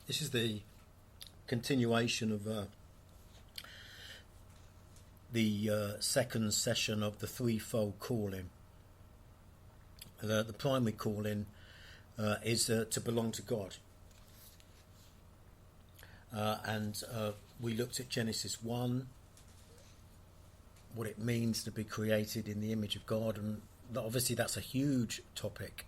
This is the continuation of the second session of the threefold calling. The primary calling is to belong to God. And we looked at Genesis 1, what it means to be created in the image of God, and obviously that's a huge topic.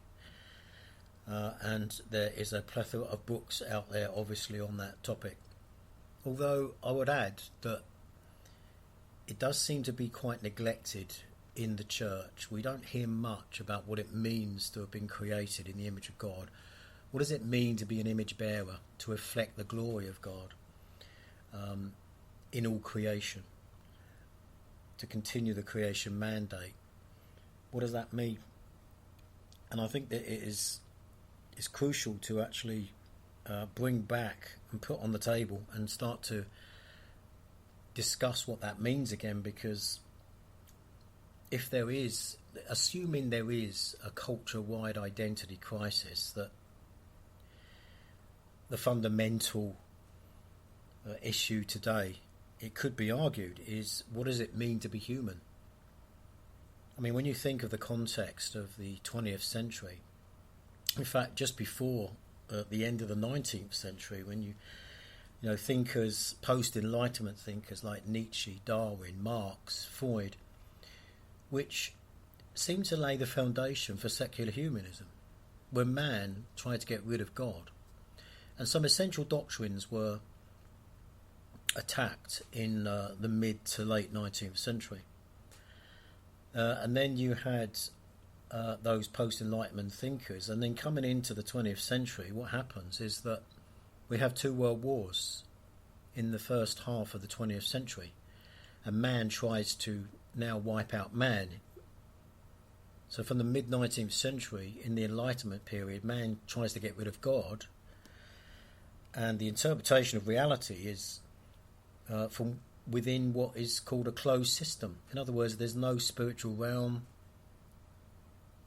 And there is a plethora of books out there, obviously, on that topic. Although I would add that it does seem to be quite neglected in the church. We don't hear much about what it means to have been created in the image of God. What does it mean to be an image bearer, to reflect the glory of God in all creation, to continue the creation mandate? What does that mean? And I think that it's crucial to actually bring back and put on the table and start to discuss what that means again, because if there is, assuming there is a culture-wide identity crisis, that the fundamental issue today, it could be argued, is what does it mean to be human? I mean, when you think of the context of the 20th century, in fact, just before the end of the 19th century, when you know, thinkers, post-Enlightenment thinkers like Nietzsche, Darwin, Marx, Freud, which seemed to lay the foundation for secular humanism, when man tried to get rid of God. And some essential doctrines were attacked in the mid to late 19th century. And then you had those post-Enlightenment thinkers, and then coming into the 20th century, what happens is that we have two world wars in the first half of the 20th century, and man tries to now wipe out man. So from the mid-19th century, in the Enlightenment period, man tries to get rid of God, and the interpretation of reality is from within what is called a closed system. In other words, there's no spiritual realm.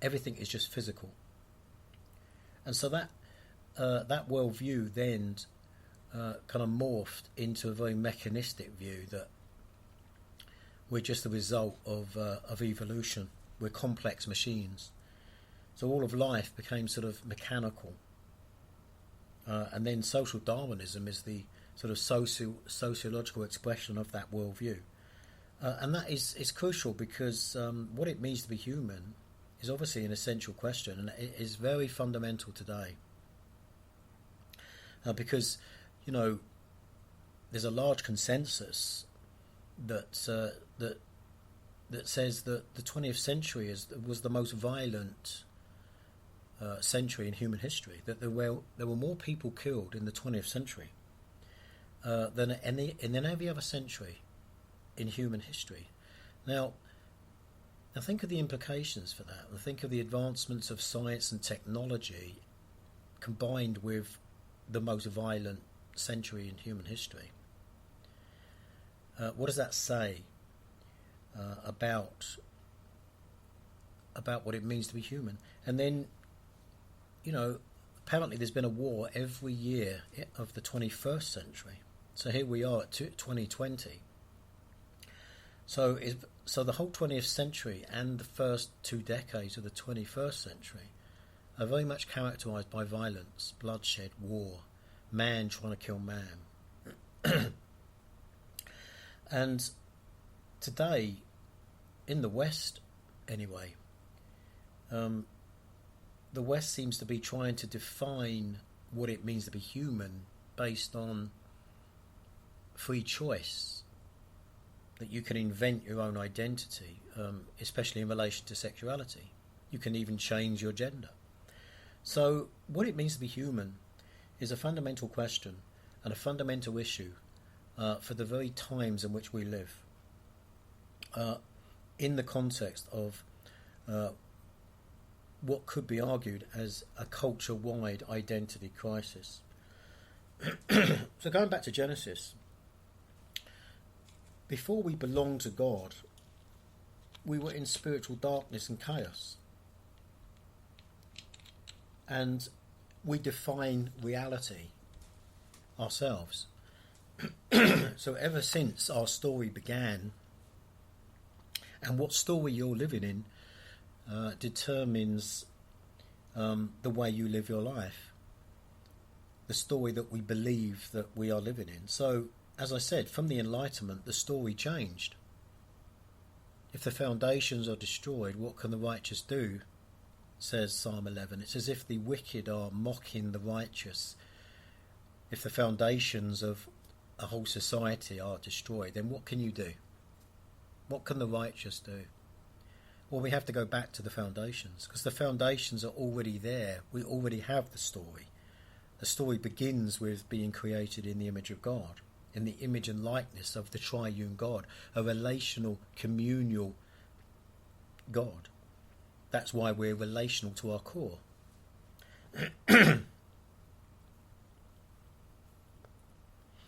Everything is just physical. And so that worldview then kind of morphed into a very mechanistic view that we're just the result of evolution. We're complex machines. So all of life became sort of mechanical. And then social Darwinism is the sort of sociological expression of that worldview. And that is crucial, because what it means to be human is obviously an essential question, and it is very fundamental today. Because, you know, there's a large consensus that says that the 20th century was the most violent century in human history. That there were more people killed in the 20th century than in every other century in human history. Now think of the implications for that. And think of the advancements of science and technology combined with the most violent century in human history. What does that say about what it means to be human? And then, you know, apparently there's been a war every year of the 21st century. So here we are at 2020. So the whole 20th century and the first 2 decades of the 21st century are very much characterised by violence, bloodshed, war, man trying to kill man. And today, in the West anyway, the West seems to be trying to define what it means to be human based on free choice, that you can invent your own identity, especially in relation to sexuality. You can even change your gender. So what it means to be human is a fundamental question and a fundamental issue for the very times in which we live, in the context of what could be argued as a culture-wide identity crisis. So going back to Genesis, before we belonged to God, we were in spiritual darkness and chaos. And we define reality ourselves. So ever since our story began, and what story you're living in determines the way you live your life, the story that we believe that we are living in. So, as I said, from the Enlightenment, the story changed. If the foundations are destroyed, what can the righteous do? Says Psalm 11. It's as if the wicked are mocking the righteous. If the foundations of a whole society are destroyed, then what can you do? What can the righteous do? Well, we have to go back to the foundations, because the foundations are already there. We already have the story. The story begins with being created in the image of God, in the image and likeness of the triune God, a relational, communal God. That's why we're relational to our core.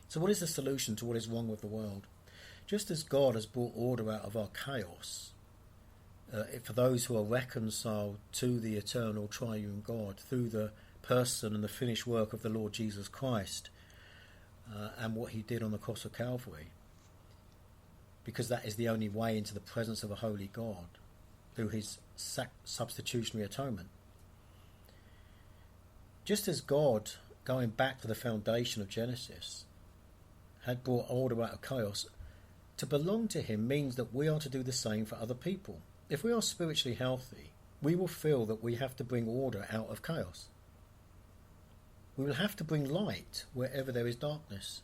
So what is the solution to what is wrong with the world? Just as God has brought order out of our chaos, for those who are reconciled to the eternal triune God through the person and the finished work of the Lord Jesus Christ, and what he did on the cross of Calvary, because that is the only way into the presence of a holy God, through his substitutionary atonement. Just as God, going back to the foundation of Genesis, had brought order out of chaos, to belong to him means that we are to do the same for other people. If we are spiritually healthy, we will feel that we have to bring order out of chaos. We will have to bring light wherever there is darkness.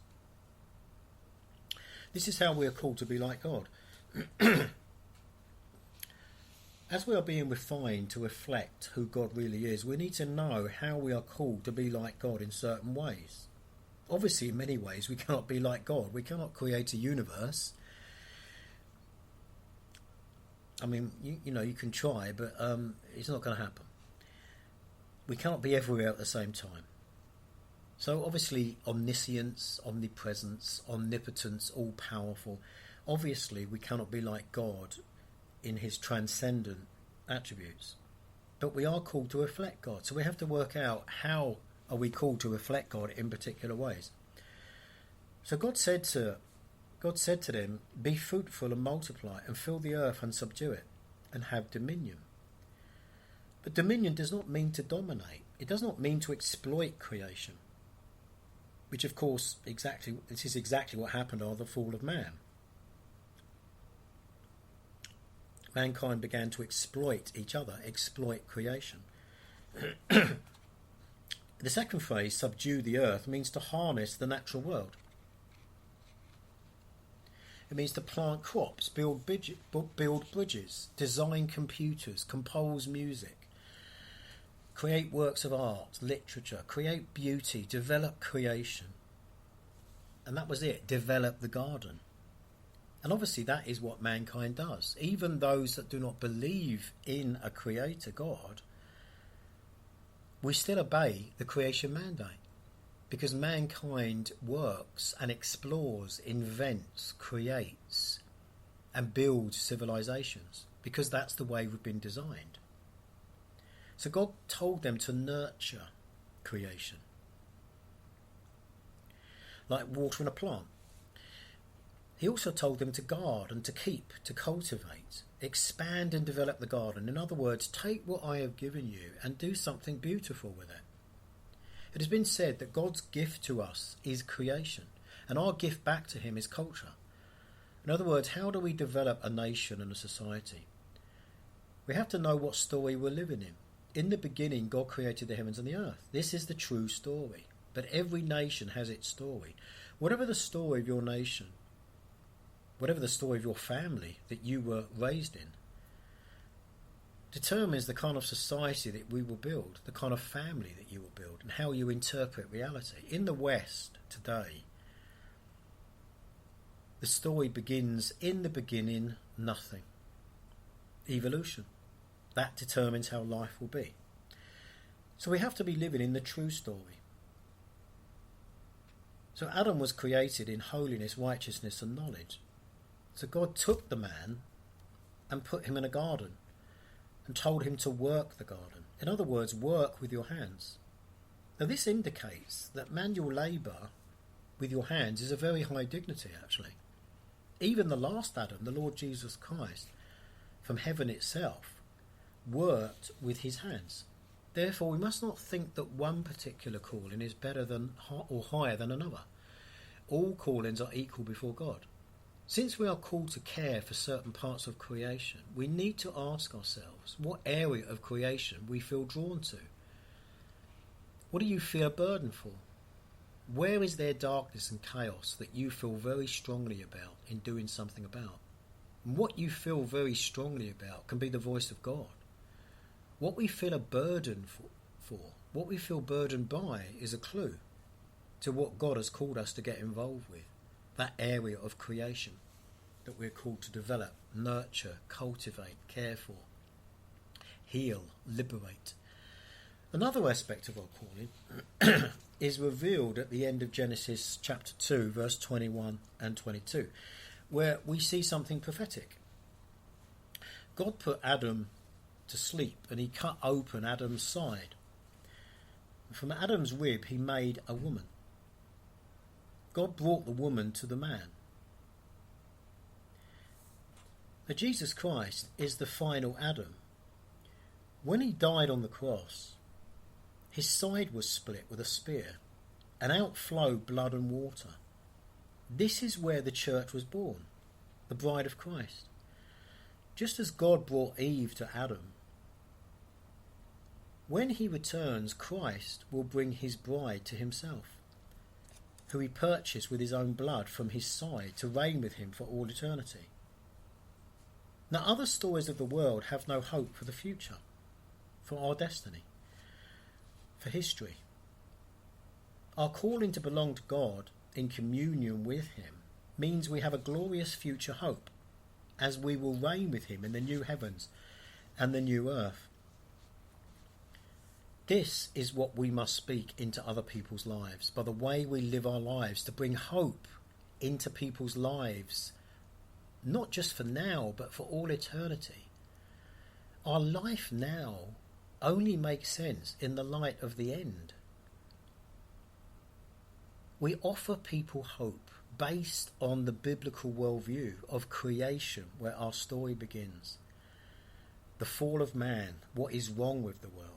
This is how we are called to be like God. As we are being refined to reflect who God really is, we need to know how we are called to be like God in certain ways. Obviously, in many ways, we cannot be like God. We cannot create a universe. I mean, you can try, but it's not going to happen. We cannot be everywhere at the same time. So obviously, omniscience, omnipresence, omnipotence, all-powerful. Obviously, we cannot be like God in his transcendent attributes. But we are called to reflect God. So we have to work out how are we called to reflect God in particular ways. So God said to them, be fruitful and multiply and fill the earth and subdue it and have dominion. But dominion does not mean to dominate. It does not mean to exploit creation. Which of course, this is exactly what happened after the fall of man. Mankind began to exploit each other, exploit creation. The second phrase, subdue the earth, means to harness the natural world. It means to plant crops, build bridges, design computers, compose music, create works of art, literature, create beauty, develop creation. And that was it, develop the garden. And obviously that is what mankind does. Even those that do not believe in a creator God, we still obey the creation mandate, because mankind works and explores, invents, creates and builds civilizations, because that's the way we've been designed. So God told them to nurture creation, like watering a plant. He also told them to guard and to keep, to cultivate, expand and develop the garden. In other words, take what I have given you and do something beautiful with it. It has been said that God's gift to us is creation, and our gift back to him is culture. In other words, how do we develop a nation and a society? We have to know what story we're living in. In the beginning, God created the heavens and the earth. This is the true story. But every nation has its story. Whatever the story of your nation, whatever the story of your family that you were raised in, determines the kind of society that we will build, the kind of family that you will build, and how you interpret reality. In the West today, the story begins, in the beginning, nothing. Evolution. That determines how life will be. So we have to be living in the true story. So Adam was created in holiness, righteousness and knowledge. So God took the man and put him in a garden and told him to work the garden. In other words, work with your hands. Now this indicates that manual labour with your hands is a very high dignity, actually. Even the last Adam, the Lord Jesus Christ, from heaven itself, worked with his hands. Therefore, we must not think that one particular calling is better than or higher than another. All callings are equal before God. Since we are called to care for certain parts of creation, we need to ask ourselves what area of creation we feel drawn to. What do you feel a burden for? Where is there darkness and chaos that you feel very strongly about in doing something about? And what you feel very strongly about can be the voice of God. What we feel a burden for, what we feel burdened by, is a clue to what God has called us to get involved with, that area of creation that we're called to develop, nurture, cultivate, care for, heal, liberate. Another aspect of our calling is revealed at the end of Genesis chapter 2, verse 21 and 22, where we see something prophetic. God put Adam to sleep and he cut open Adam's side. From Adam's rib he made a woman. God brought the woman to the man. Now, Jesus Christ is the final Adam. When he died on the cross, his side was split with a spear, and out flowed blood and water. This is where the church was born, the bride of Christ. Just as God brought Eve to Adam, when he returns, Christ will bring his bride to himself, who he purchased with his own blood from his side to reign with him for all eternity. Now, other stories of the world have no hope for the future, for our destiny, for history. Our calling to belong to God in communion with him means we have a glorious future hope, as we will reign with him in the new heavens and the new earth. This is what we must speak into other people's lives, by the way we live our lives, to bring hope into people's lives, not just for now, but for all eternity. Our life now only makes sense in the light of the end. We offer people hope based on the biblical worldview of creation, where our story begins. The fall of man, what is wrong with the world.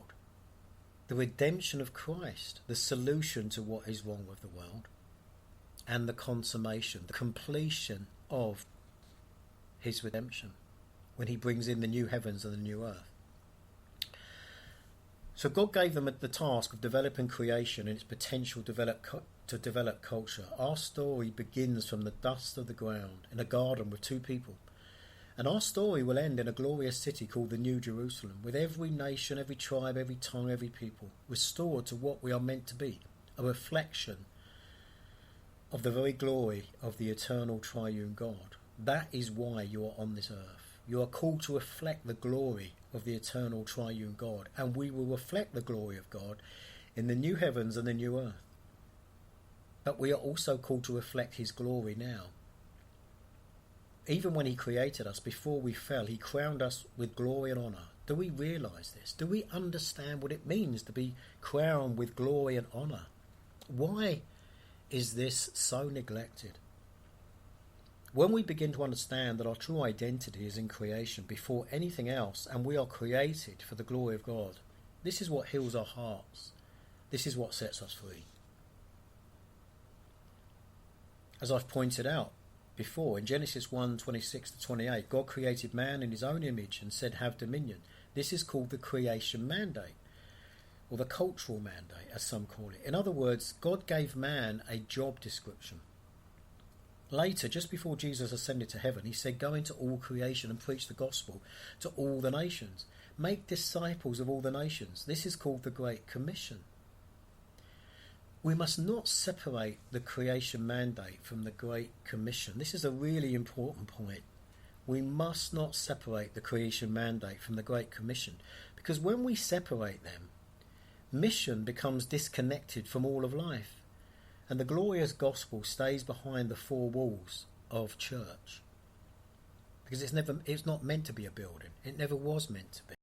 The redemption of Christ, the solution to what is wrong with the world. And the consummation, the completion of his redemption, when he brings in the new heavens and the new earth. So God gave them the task of developing creation and its potential to develop culture. Our story begins from the dust of the ground in a garden with two people. And our story will end in a glorious city called the New Jerusalem, with every nation, every tribe, every tongue, every people restored to what we are meant to be, a reflection of the very glory of the eternal triune God. That is why you are on this earth. You are called to reflect the glory of the eternal triune God, and we will reflect the glory of God in the new heavens and the new earth. But we are also called to reflect his glory now. Even when he created us, before we fell, he crowned us with glory and honour. Do we realise this? Do we understand what it means to be crowned with glory and honour? Why is this so neglected? When we begin to understand that our true identity is in creation before anything else, and we are created for the glory of God, this is what heals our hearts. This is what sets us free. As I've pointed out before, in Genesis 1:26-28, God created man in his own image and said, have dominion. This is called the creation mandate, or the cultural mandate, as some call it. In other words, God gave man a job description. Later, just before Jesus ascended to heaven, he said, go into all creation and preach the gospel to all the nations. Make disciples of all the nations. This is called the Great Commission. We must not separate the creation mandate from the Great Commission. This is a really important point. We must not separate the creation mandate from the Great Commission, because when we separate them, mission becomes disconnected from all of life. And the glorious gospel stays behind the four walls of church. Because it's not meant to be a building. It never was meant to be.